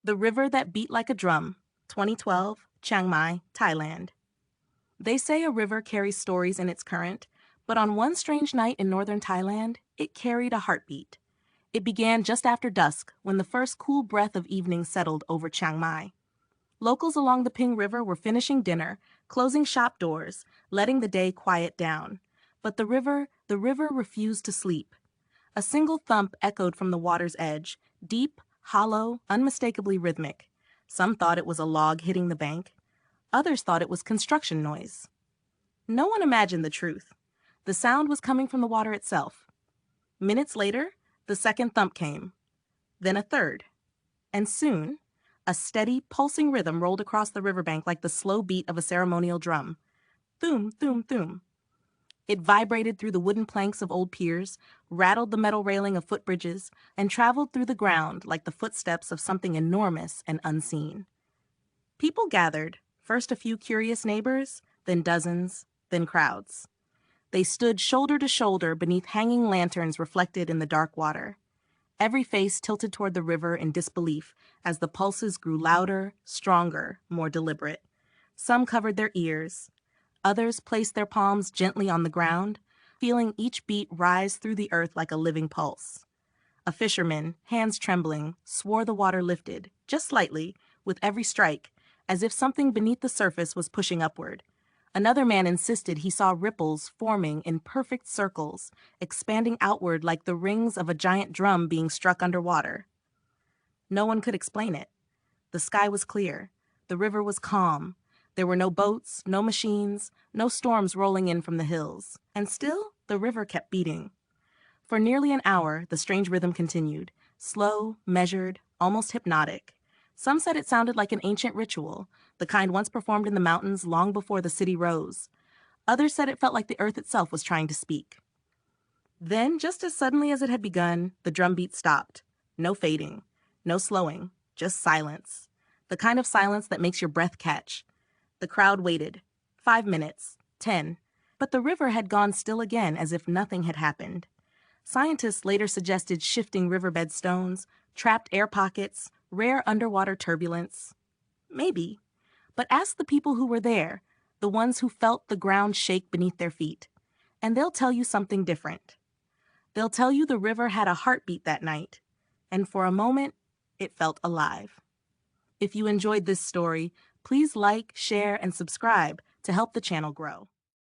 The River That Beat Like a Drum, 2012, Chiang Mai, Thailand. They say a river carries stories in its current, but on one strange night in northern Thailand, it carried a heartbeat. It began just after dusk when the first cool breath of evening settled over Chiang Mai. Locals along the Ping River were finishing dinner, closing shop doors, letting the day quiet down. But the river refused to sleep. A single thump echoed from the water's edge, deep, hollow, unmistakably rhythmic. Some thought it was a log hitting the bank. Others thought it was construction noise. No one imagined the truth. The sound was coming from the water itself. Minutes later, the second thump came, then a third. And soon, a steady, pulsing rhythm rolled across the riverbank like the slow beat of a ceremonial drum. Thoom, thoom, thoom. It vibrated through the wooden planks of old piers, rattled the metal railing of footbridges, and traveled through the ground like the footsteps of something enormous and unseen. People gathered, first a few curious neighbors, then dozens, then crowds. They stood shoulder to shoulder beneath hanging lanterns reflected in the dark water. Every face tilted toward the river in disbelief as the pulses grew louder, stronger, more deliberate. Some covered their ears. Others placed their palms gently on the ground, feeling each beat rise through the earth like a living pulse. A fisherman, hands trembling, swore the water lifted, just slightly, with every strike, as if something beneath the surface was pushing upward. Another man insisted he saw ripples forming in perfect circles, expanding outward like the rings of a giant drum being struck underwater. No one could explain it. The sky was clear. The river was calm. There were no boats, no machines, no storms rolling in from the hills. And still, the river kept beating. For nearly an hour, the strange rhythm continued, slow, measured, almost hypnotic. Some said it sounded like an ancient ritual, the kind once performed in the mountains long before the city rose. Others said it felt like the earth itself was trying to speak. Then, just as suddenly as it had begun, the drumbeat stopped. No fading, no slowing, just silence. The kind of silence that makes your breath catch. The crowd waited. 5 minutes, 10. But the river had gone still again as if nothing had happened. Scientists later suggested shifting riverbed stones, trapped air pockets, rare underwater turbulence. Maybe. But ask the people who were there, the ones who felt the ground shake beneath their feet, and they'll tell you something different. They'll tell you the river had a heartbeat that night, and for a moment, it felt alive. If you enjoyed this story, please like, share, and subscribe to help the channel grow.